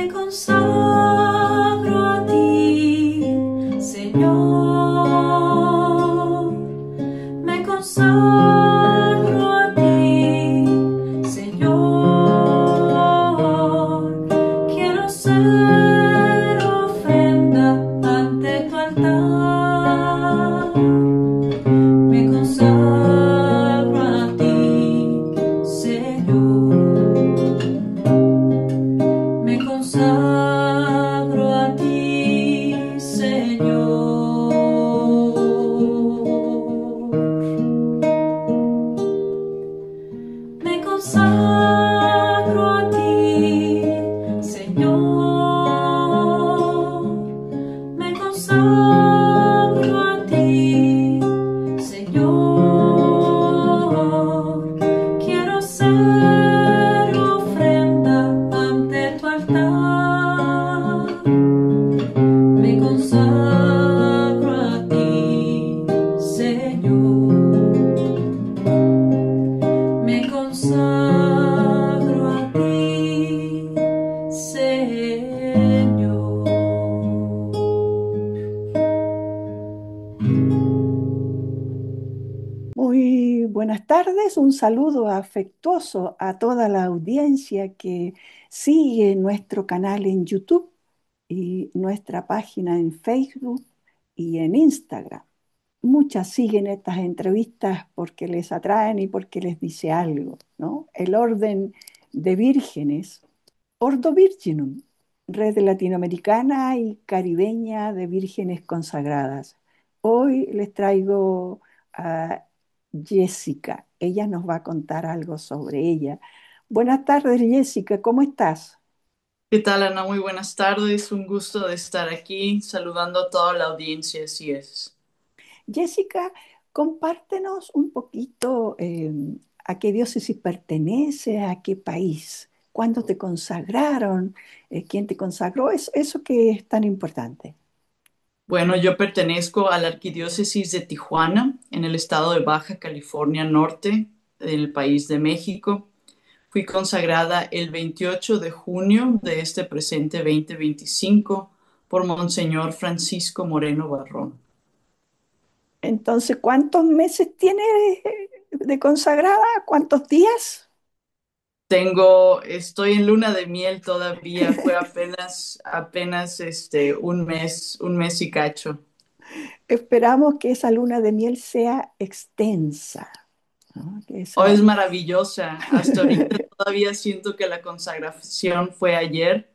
Me consagro a ti, Señor. Me consagro a ti, Señor. Quiero ser ofrenda ante tu altar. Me consagro a ti, Señor. Me consagro a ti, Señor. Me consagro a ti, Señor. Me consagro a ti, Señor. Quiero ser ofrenda ante tu altar. Me consagro a ti, Señor. Me consagro a ti, Señor. Muy buenas tardes, un saludo afectuoso a toda la audiencia que sigue nuestro canal en YouTube y nuestra página en Facebook y en Instagram. Muchas siguen estas entrevistas porque les atraen y porque les dice algo, ¿no? El orden de vírgenes, Ordo Virginum, red latinoamericana y caribeña de vírgenes consagradas. Hoy les traigo a Jessica. Ella nos va a contar algo sobre ella. Buenas tardes, Jessica, ¿cómo estás? ¿Qué tal, Ana? Muy buenas tardes. Un gusto de estar aquí saludando a toda la audiencia, así es. Jessica, compártenos un poquito a qué diócesis pertenece, a qué país, cuándo te consagraron, quién te consagró, eso que es tan importante. Bueno, yo pertenezco a la Arquidiócesis de Tijuana, en el estado de Baja California Norte, del país de México. Fui consagrada el 28 de junio de este presente 2025 por Monseñor Francisco Moreno Barrón. Entonces, ¿cuántos meses tiene de consagrada? ¿Cuántos días? Estoy en luna de miel todavía, fue apenas un mes y cacho. Esperamos que esa luna de miel sea extensa, ¿no? Oh, es maravillosa. Hasta ahorita todavía siento que la consagración fue ayer,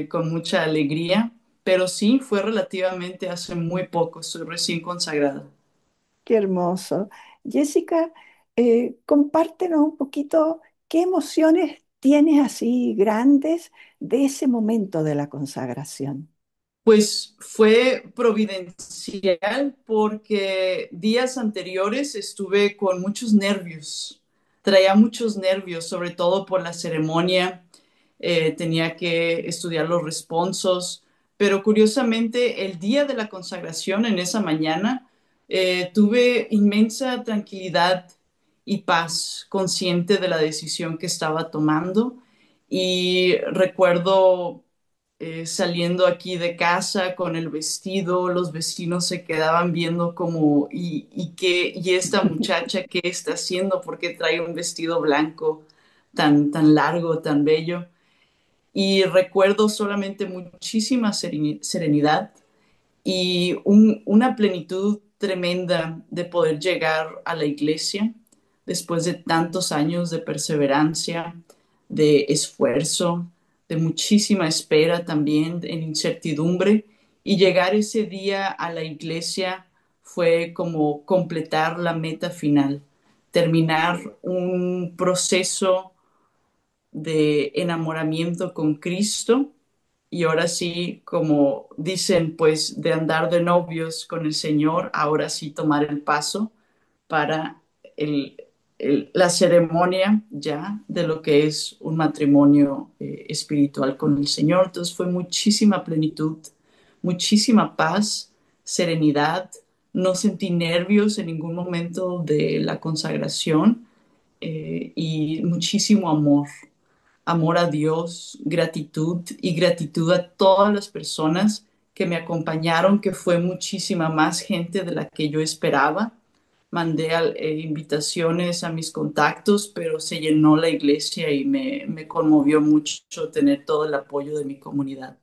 con mucha alegría, pero sí, fue relativamente hace muy poco, estoy recién consagrada. Qué hermoso. Jessica, compártenos un poquito qué emociones tienes así grandes de ese momento de la consagración. Pues fue providencial porque días anteriores estuve con muchos nervios, traía muchos nervios, sobre todo por la ceremonia. Tenía que estudiar los responsos, pero curiosamente el día de la consagración, en esa mañana, tuve inmensa tranquilidad y paz, consciente de la decisión que estaba tomando. Y recuerdo saliendo aquí de casa con el vestido, los vecinos se quedaban viendo como, ¿y esta muchacha qué está haciendo? ¿Por qué trae un vestido blanco tan largo, tan bello? Y recuerdo solamente muchísima serenidad y una plenitud tremenda de poder llegar a la iglesia después de tantos años de perseverancia, de esfuerzo, de muchísima espera también, en incertidumbre. Y llegar ese día a la iglesia fue como completar la meta final, terminar un proceso de enamoramiento con Cristo y ahora sí, como dicen, pues de andar de novios con el Señor, ahora sí tomar el paso para el, la ceremonia ya de lo que es un matrimonio espiritual con el Señor. Entonces fue muchísima plenitud, muchísima paz, serenidad. No sentí nervios en ningún momento de la consagración, y muchísimo amor. amor a Dios, gratitud y gratitud a todas las personas que me acompañaron, que fue muchísima más gente de la que yo esperaba. Mandé invitaciones a mis contactos, pero se llenó la iglesia y me conmovió mucho tener todo el apoyo de mi comunidad.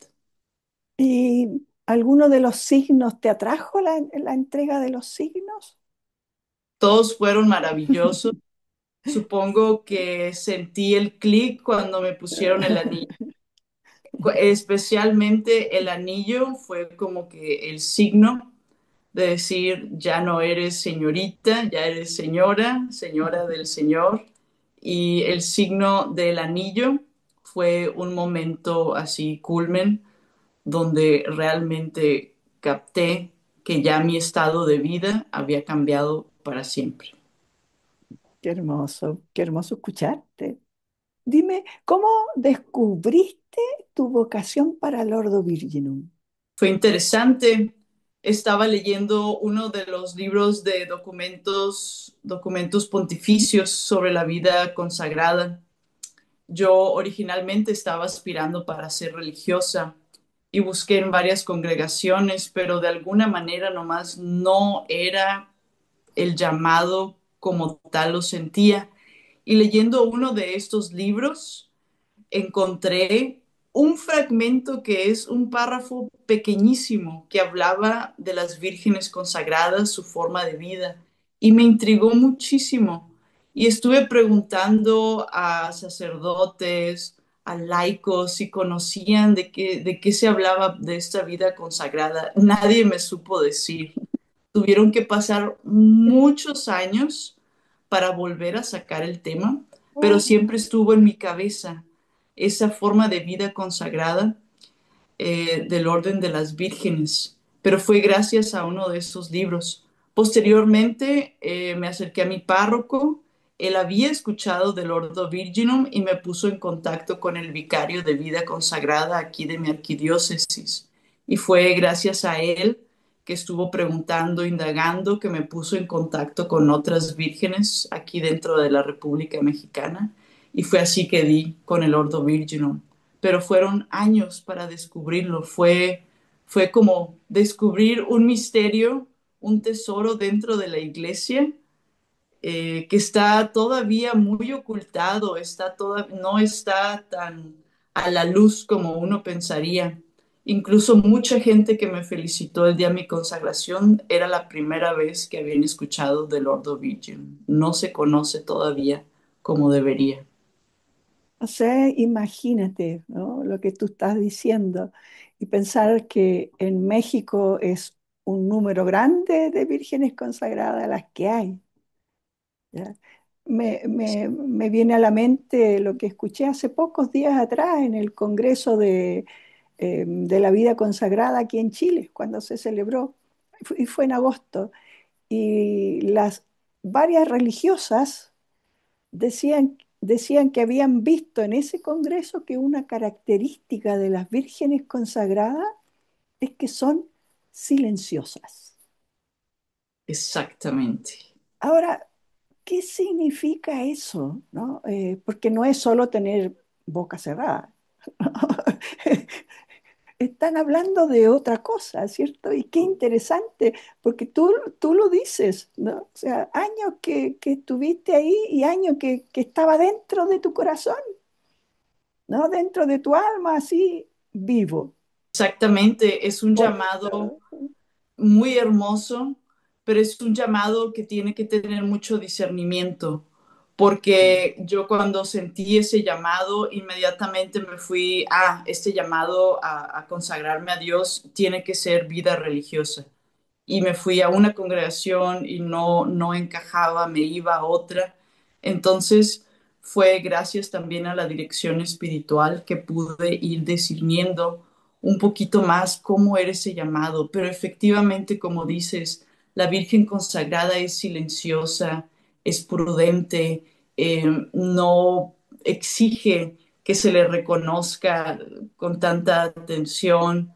¿Y alguno de los signos te atrajo la entrega de los signos? Todos fueron maravillosos. Supongo que sentí el clic cuando me pusieron el anillo. Especialmente el anillo fue como que el signo de decir, ya no eres señorita, ya eres señora, señora del Señor. Y el signo del anillo fue un momento así culmen donde realmente capté que ya mi estado de vida había cambiado para siempre. Qué hermoso escucharte. Dime, ¿cómo descubriste tu vocación para el Ordo Virginum? Fue interesante. Estaba leyendo uno de los libros de documentos pontificios sobre la vida consagrada. Yo originalmente estaba aspirando para ser religiosa y busqué en varias congregaciones, pero de alguna manera nomás no era el llamado como tal lo sentía. Y leyendo uno de estos libros, encontré un fragmento que es un párrafo pequeñísimo que hablaba de las vírgenes consagradas, su forma de vida, y me intrigó muchísimo. Y estuve preguntando a sacerdotes, a laicos, si conocían de qué se hablaba de esta vida consagrada. Nadie me supo decir. Tuvieron que pasar muchos años para volver a sacar el tema, pero Oh, siempre estuvo en mi cabeza esa forma de vida consagrada del orden de las vírgenes, pero fue gracias a uno de esos libros. Posteriormente me acerqué a mi párroco, él había escuchado del Ordo Virginum y me puso en contacto con el vicario de vida consagrada aquí de mi arquidiócesis. Y fue gracias a él que estuvo preguntando, indagando, que me puso en contacto con otras vírgenes aquí dentro de la República Mexicana. Y fue así que di con el Ordo Virginum, pero fueron años para descubrirlo. Fue como descubrir un misterio, un tesoro dentro de la iglesia que está todavía muy ocultado, no está tan a la luz como uno pensaría. Incluso mucha gente que me felicitó el día de mi consagración era la primera vez que habían escuchado del Ordo Virgin. No se conoce todavía como debería. o sea, imagínate, ¿no? Lo que tú estás diciendo y pensar que en México es un número grande de vírgenes consagradas las que hay. ¿Ya? Me viene a la mente lo que escuché hace pocos días atrás en el Congreso de la Vida Consagrada aquí en Chile, cuando se celebró, y fue en agosto, y las varias religiosas decían que habían visto en ese Congreso que una característica de las vírgenes consagradas es que son silenciosas. Exactamente. Ahora, ¿qué significa eso? ¿No? Porque no es solo tener boca cerrada. Están hablando de otra cosa, ¿cierto? Y qué interesante, porque tú lo dices, ¿no? O sea, años que estuviste ahí y años que estaba dentro de tu corazón, ¿no? Dentro de tu alma, así vivo. Exactamente, es un llamado Bonito. muy hermoso, pero es un llamado que tiene que tener mucho discernimiento, Sí. porque yo cuando sentí ese llamado, inmediatamente me fui a este llamado a consagrarme a Dios, tiene que ser vida religiosa. Y me fui a una congregación y no encajaba, me iba a otra. Entonces fue gracias también a la dirección espiritual que pude ir discerniendo un poquito más cómo era ese llamado. Pero efectivamente, como dices, la Virgen consagrada es silenciosa, es prudente, no exige que se le reconozca con tanta atención.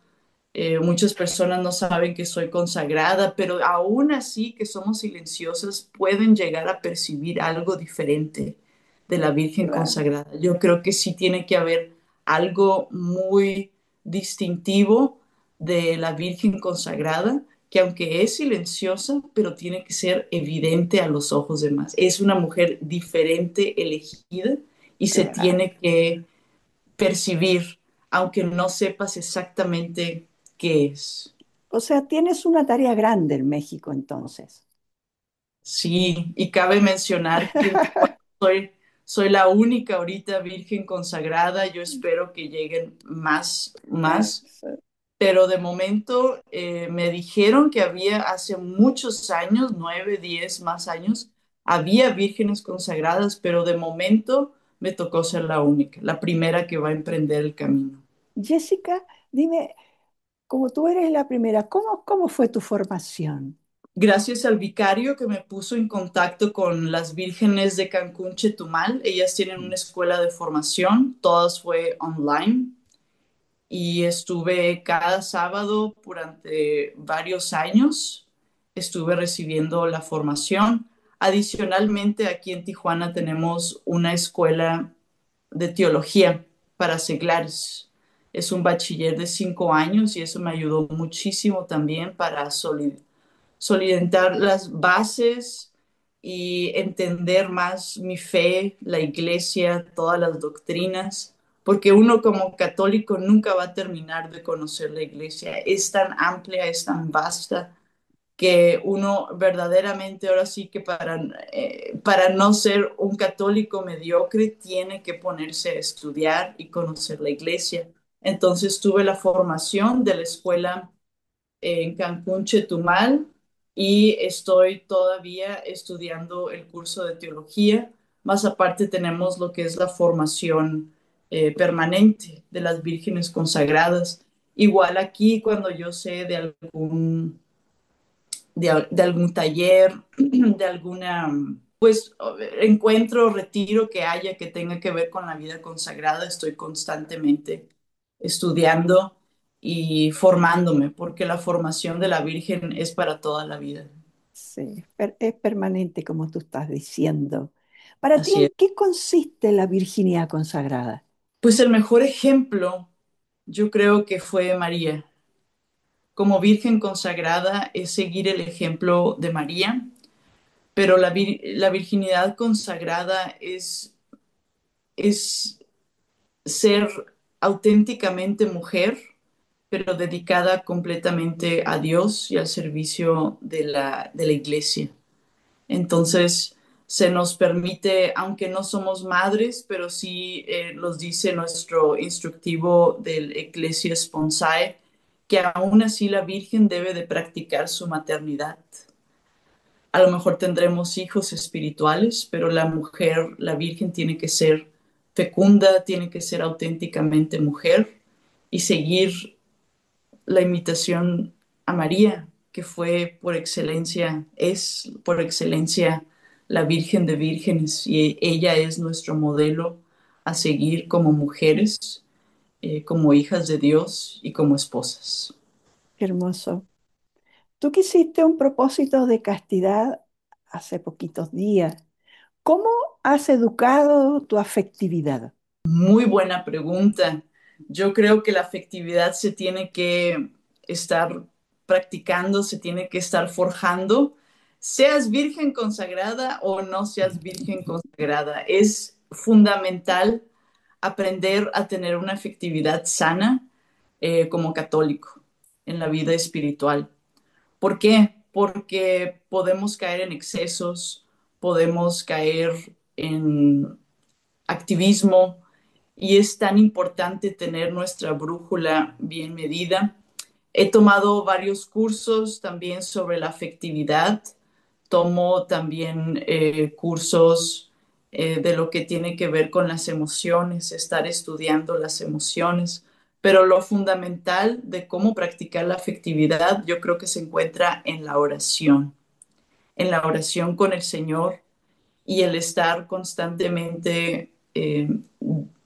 Muchas personas no saben que soy consagrada, pero aún así que somos silenciosas pueden llegar a percibir algo diferente. de la Virgen claro. consagrada. Yo creo que sí tiene que haber algo muy distintivo de la Virgen consagrada, que aunque es silenciosa, pero tiene que ser evidente a los ojos de más. Es una mujer diferente, elegida, y se Claro. tiene que percibir, aunque no sepas exactamente qué es. O sea, tienes una tarea grande en México entonces. Sí, y cabe mencionar que en Tijuana soy la única ahorita virgen consagrada. Yo espero que lleguen más, Eso. pero de momento me dijeron que había hace muchos años, 9, 10 más años, había vírgenes consagradas, pero de momento me tocó ser la única, la primera que va a emprender el camino. Jessica, dime, como tú eres la primera, ¿cómo fue tu formación? Gracias al vicario que me puso en contacto con las vírgenes de Cancún, Chetumal. Ellas tienen una escuela de formación, todas fue online y estuve cada sábado durante varios años, estuve recibiendo la formación. Adicionalmente, aquí en Tijuana tenemos una escuela de teología para seglares. Es un bachiller de 5 años y eso me ayudó muchísimo también para solidificar las bases y entender más mi fe, la iglesia, todas las doctrinas, porque uno como católico nunca va a terminar de conocer la iglesia. Es tan amplia, es tan vasta, que uno verdaderamente ahora sí que para no ser un católico mediocre tiene que ponerse a estudiar y conocer la iglesia. Entonces tuve la formación de la escuela en Cancún, Chetumal, y estoy todavía estudiando el curso de teología. Más aparte tenemos lo que es la formación permanente de las vírgenes consagradas. Igual aquí cuando yo sé de algún taller, de alguna, pues, encuentro, retiro que haya que tenga que ver con la vida consagrada, estoy constantemente estudiando y formándome, porque la formación de la Virgen es para toda la vida. Sí, es permanente, como tú estás diciendo. Para ti, Así es. ¿en qué consiste la virginidad consagrada? Pues el mejor ejemplo, yo creo que fue María. Como Virgen consagrada es seguir el ejemplo de María, pero la virginidad consagrada es ser auténticamente mujer, pero dedicada completamente a Dios y al servicio de la iglesia. Entonces, se nos permite, aunque no somos madres, pero sí nos dice nuestro instructivo del Ecclesia Sponsae, que aún así la Virgen debe de practicar su maternidad. A lo mejor tendremos hijos espirituales, pero la mujer, la Virgen tiene que ser fecunda, tiene que ser auténticamente mujer y seguir la imitación a María, que fue por excelencia, es por excelencia la Virgen de Vírgenes y ella es nuestro modelo a seguir como mujeres, como hijas de Dios y como esposas. Qué hermoso. Tú que hiciste un propósito de castidad hace poquitos días. ¿Cómo has educado tu afectividad? Muy buena pregunta. Yo creo que la afectividad se tiene que estar practicando, se tiene que estar forjando, seas virgen consagrada o no seas virgen consagrada. Es fundamental aprender a tener una afectividad sana como católico en la vida espiritual. ¿Por qué? Porque podemos caer en excesos, podemos caer en activismo y es tan importante tener nuestra brújula bien medida. He tomado varios cursos también sobre la afectividad, tomo también cursos de lo que tiene que ver con las emociones, estar estudiando las emociones, pero lo fundamental de cómo practicar la afectividad yo creo que se encuentra en la oración con el Señor y el estar constantemente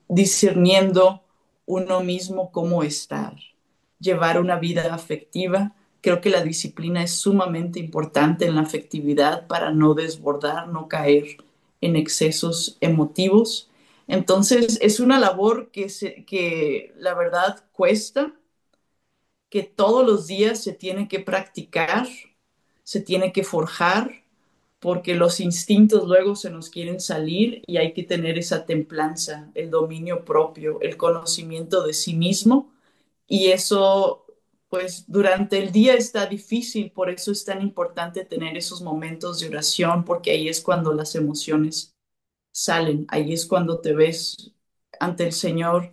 discerniendo uno mismo cómo estar, llevar una vida afectiva. Creo que la disciplina es sumamente importante en la afectividad para no desbordar, no caer en excesos emotivos. Entonces, es una labor que la verdad cuesta, que todos los días se tiene que practicar, se tiene que forjar, porque los instintos luego se nos quieren salir y hay que tener esa templanza, el dominio propio, el conocimiento de sí mismo. Y eso, pues durante el día está difícil, por eso es tan importante tener esos momentos de oración, porque ahí es cuando las emociones salen, ahí es cuando te ves ante el Señor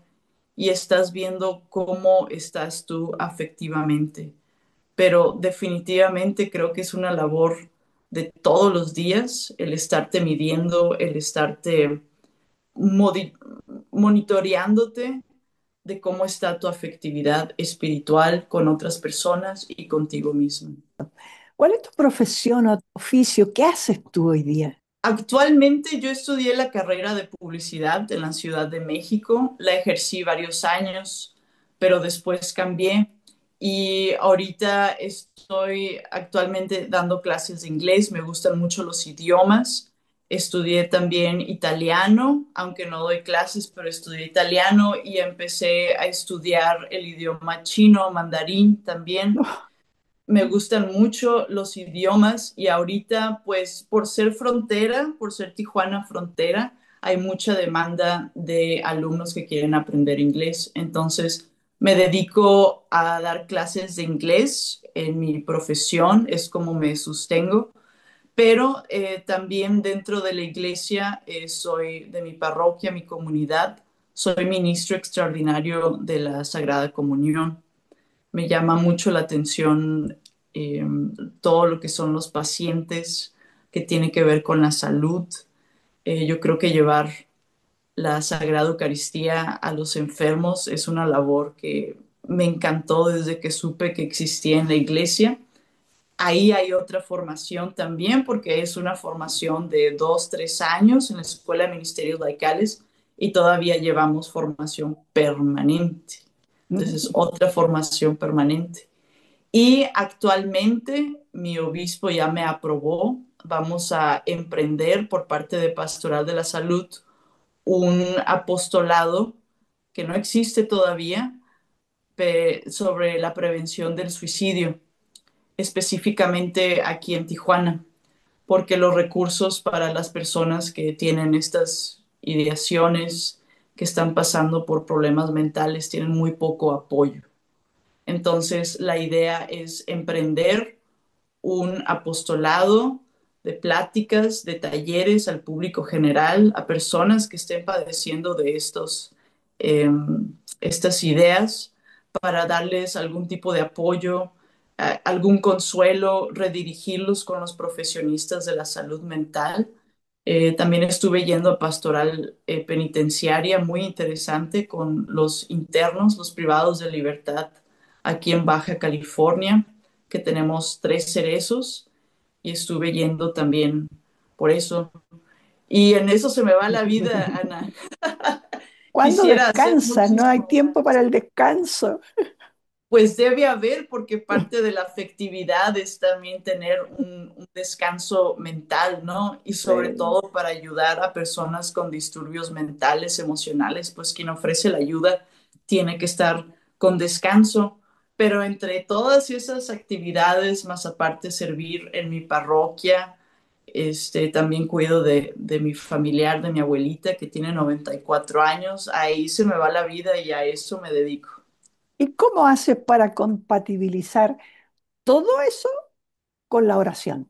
y estás viendo cómo estás tú afectivamente. Pero definitivamente creo que es una labor de todos los días el estarte midiendo, el estarte modi- monitoreándote de cómo está tu afectividad espiritual con otras personas y contigo mismo. ¿Cuál es tu profesión o tu oficio? ¿Qué haces tú hoy día? Actualmente yo estudié la carrera de publicidad en la Ciudad de México, la ejercí varios años, pero después cambié y ahorita estoy actualmente dando clases de inglés, me gustan mucho los idiomas, estudié también italiano, aunque no doy clases, pero estudié italiano y empecé a estudiar el idioma chino, mandarín también. Me gustan mucho los idiomas y ahorita, pues por ser frontera, por ser Tijuana frontera, hay mucha demanda de alumnos que quieren aprender inglés. Entonces, me dedico a dar clases de inglés en mi profesión, es como me sostengo, pero también dentro de la iglesia, soy de mi parroquia, mi comunidad, soy ministro extraordinario de la Sagrada Comunión. Me llama mucho la atención eh, todo lo que son los pacientes, que tiene que ver con la salud. Yo creo que llevar la Sagrada Eucaristía a los enfermos es una labor que me encantó desde que supe que existía en la iglesia. Ahí hay otra formación también, porque es una formación de 2, 3 años en la Escuela de Ministerios Laicales y todavía llevamos formación permanente. Entonces, otra formación permanente. Y actualmente mi obispo ya me aprobó. Vamos a emprender por parte de Pastoral de la Salud un apostolado que no existe todavía sobre la prevención del suicidio, específicamente aquí en Tijuana, porque los recursos para las personas que tienen estas ideaciones, que están pasando por problemas mentales, tienen muy poco apoyo. Entonces, la idea es emprender un apostolado de pláticas, de talleres al público general, a personas que estén padeciendo de eh, estas ideas, para darles algún tipo de apoyo, algún consuelo, redirigirlos con los profesionistas de la salud mental. También estuve yendo a pastoral penitenciaria, muy interesante, con los internos, los privados de libertad, aquí en Baja California, que tenemos 3 cerezos, y estuve yendo también por eso. Y en eso se me va la vida, Ana. ¿Cuándo Quisiera hacer descansas? No hay muchísimo tiempo para el descanso. Pues debe haber, porque parte de la afectividad es también tener un descanso mental, ¿no? Y sobre Sí. todo para ayudar a personas con disturbios mentales, emocionales, pues quien ofrece la ayuda tiene que estar con descanso. Pero entre todas esas actividades, más aparte servir en mi parroquia, también cuido de mi familiar, de mi abuelita, que tiene 94 años. Ahí se me va la vida y a eso me dedico. ¿Y cómo haces para compatibilizar todo eso con la oración?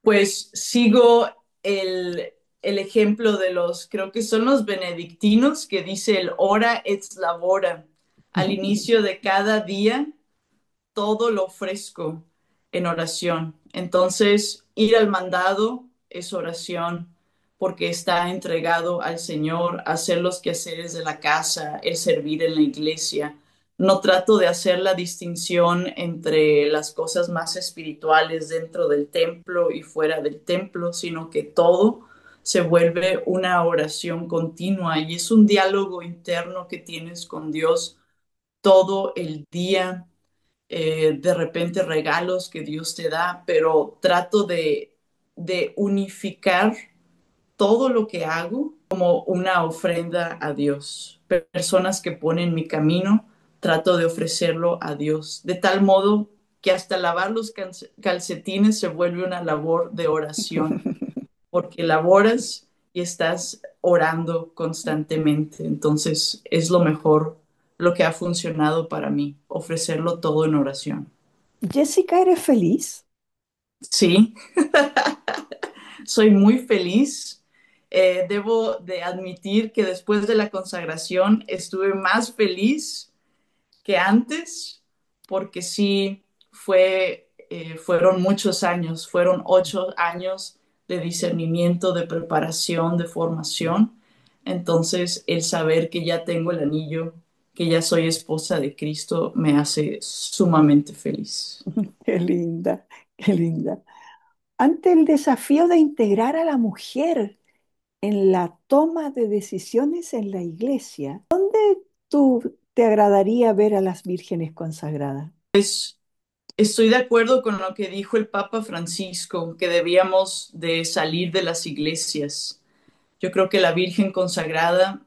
Pues sigo el ejemplo de creo que son los benedictinos, que dice el ora et labora. Al inicio de cada día, todo lo ofrezco en oración. Entonces, ir al mandado es oración, porque está entregado al Señor, hacer los quehaceres de la casa, el servir en la iglesia. No trato de hacer la distinción entre las cosas más espirituales dentro del templo y fuera del templo, sino que todo se vuelve una oración continua y es un diálogo interno que tienes con Dios todo el día. De repente regalos que Dios te da, pero trato de unificar todo lo que hago como una ofrenda a Dios. Personas que ponen mi camino, trato de ofrecerlo a Dios, de tal modo que hasta lavar los calcetines se vuelve una labor de oración, porque laboras y estás orando constantemente. Entonces es lo mejor, lo que ha funcionado para mí, ofrecerlo todo en oración. Jessica, ¿eres feliz? Sí, soy muy feliz. Debo de admitir que después de la consagración estuve más feliz que antes, porque sí fueron muchos años, fueron 8 años de discernimiento, de preparación, de formación. Entonces, el saber que ya tengo el anillo, que ya soy esposa de Cristo, me hace sumamente feliz. Qué linda, qué linda. Ante el desafío de integrar a la mujer en la toma de decisiones en la iglesia, ¿tú te agradaría ver a las vírgenes consagradas? Estoy de acuerdo con lo que dijo el Papa Francisco, que debíamos de salir de las iglesias. Yo creo que la Virgen consagrada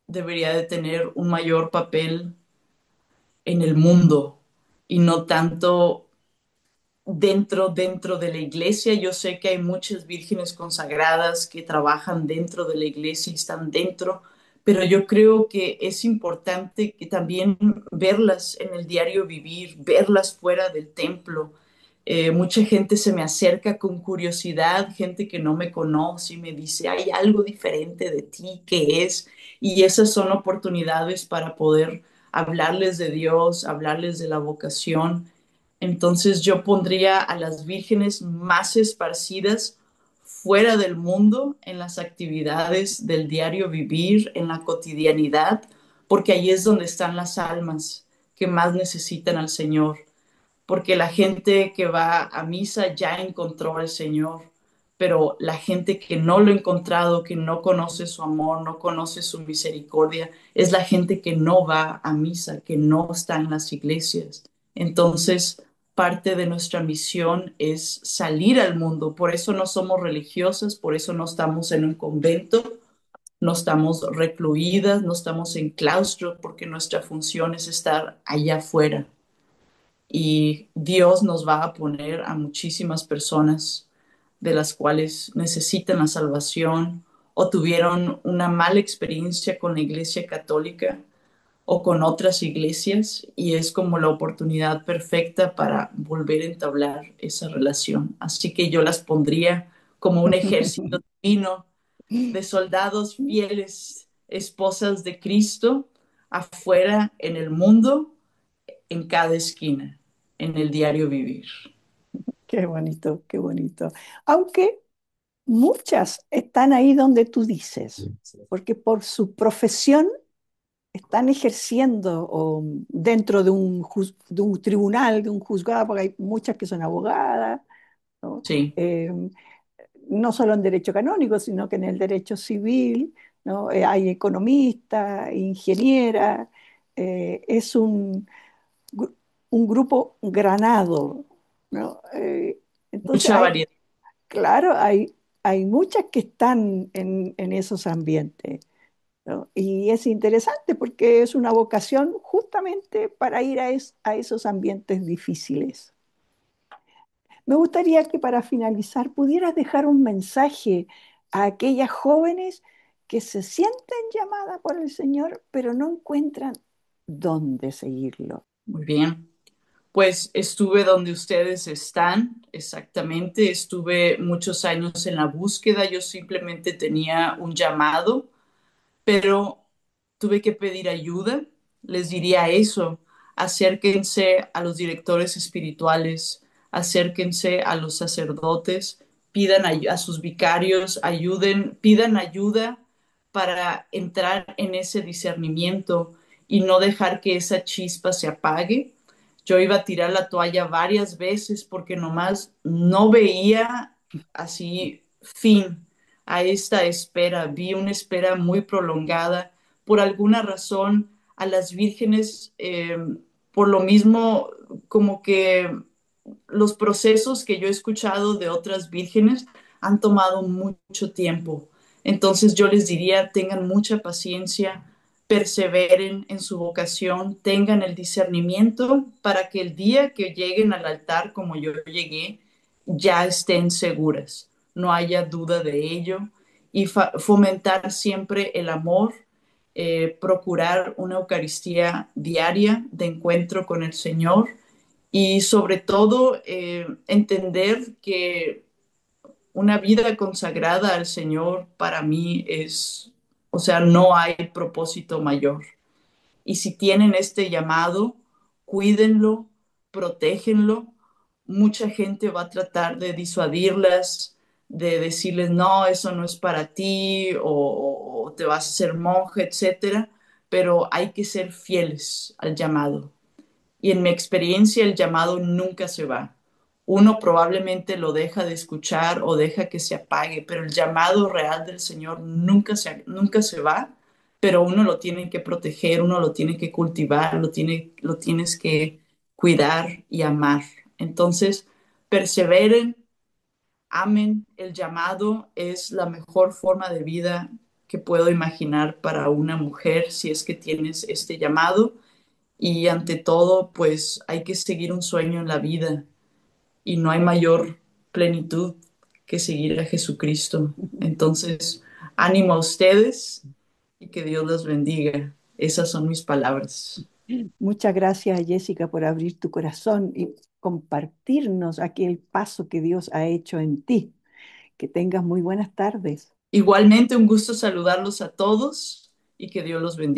debería de tener un mayor papel en el mundo y no tanto dentro de la iglesia. Yo sé que hay muchas vírgenes consagradas que trabajan dentro de la iglesia y están dentro, pero yo creo que es importante que también verlas en el diario vivir, verlas fuera del templo. Mucha gente se me acerca con curiosidad, gente que no me conoce y me dice, hay algo diferente de ti, ¿qué es? Y esas son oportunidades para poder hablarles de Dios, hablarles de la vocación. Entonces yo pondría a las vírgenes más esparcidas fuera del mundo, en las actividades del diario vivir, en la cotidianidad, porque ahí es donde están las almas que más necesitan al Señor, porque la gente que va a misa ya encontró al Señor, pero la gente que no lo ha encontrado, que no conoce su amor, no conoce su misericordia, es la gente que no va a misa, que no está en las iglesias. Entonces, parte de nuestra misión es salir al mundo. Por eso no somos religiosas, por eso no estamos en un convento, no estamos recluidas, no estamos en claustro, porque nuestra función es estar allá afuera. Y Dios nos va a poner a muchísimas personas de las cuales necesitan la salvación o tuvieron una mala experiencia con la Iglesia Católica o con otras iglesias, y es como la oportunidad perfecta para volver a entablar esa relación. Así que yo las pondría como un ejército divino de soldados fieles, esposas de Cristo, afuera en el mundo, en cada esquina, en el diario vivir. Qué bonito, qué bonito. Aunque muchas están ahí donde tú dices, porque por su profesión están ejerciendo o dentro de un tribunal, de un juzgado, porque hay muchas que son abogadas, ¿no? Sí, No solo en derecho canónico, sino que en el derecho civil, ¿no? Hay economistas, ingenieras, es gru- un grupo granado, ¿no? Entonces, mucha variedad. claro, hay muchas que están en esos ambientes, ¿no? Y es interesante porque es una vocación justamente para ir a esos ambientes difíciles. Me gustaría que para finalizar pudieras dejar un mensaje a aquellas jóvenes que se sienten llamadas por el Señor, pero no encuentran dónde seguirlo. Muy bien. Pues estuve donde ustedes están, exactamente. Estuve muchos años en la búsqueda. Yo simplemente tenía un llamado, pero tuve que pedir ayuda. Les diría eso: acérquense a los directores espirituales, acérquense a los sacerdotes, pidan a sus vicarios, pidan ayuda para entrar en ese discernimiento y no dejar que esa chispa se apague. Yo iba a tirar la toalla varias veces porque nomás no veía así fin a esta espera. Vi una espera muy prolongada. Por alguna razón, a las vírgenes, por lo mismo, como que los procesos que yo he escuchado de otras vírgenes han tomado mucho tiempo. Entonces yo les diría, tengan mucha paciencia, perseveren en su vocación, tengan el discernimiento para que el día que lleguen al altar como yo llegué, ya estén seguras, no haya duda de ello y fomentar siempre el amor, procurar una Eucaristía diaria de encuentro con el Señor y sobre todo entender que una vida consagrada al Señor para mí es, o sea, no hay propósito mayor. Y si tienen este llamado, cuídenlo, protégenlo. Mucha gente va a tratar de disuadirlas, de decirles, no, eso no es para ti, o te vas a ser monje, etcétera. Pero hay que ser fieles al llamado. Y en mi experiencia el llamado nunca se va. Uno probablemente lo deja de escuchar o deja que se apague, pero el llamado real del Señor nunca se va, pero uno lo tiene que proteger, uno lo tiene que cultivar, lo tienes que cuidar y amar. Entonces, perseveren, amen. El llamado es la mejor forma de vida que puedo imaginar para una mujer si es que tienes este llamado y ante todo, pues hay que seguir un sueño en la vida y no hay mayor plenitud que seguir a Jesucristo. Entonces, ánimo a ustedes y que Dios los bendiga. Esas son mis palabras. Muchas gracias, Jessica, por abrir tu corazón y compartirnos aquel paso que Dios ha hecho en ti. Que tengas muy buenas tardes. Igualmente, un gusto saludarlos a todos y que Dios los bendiga.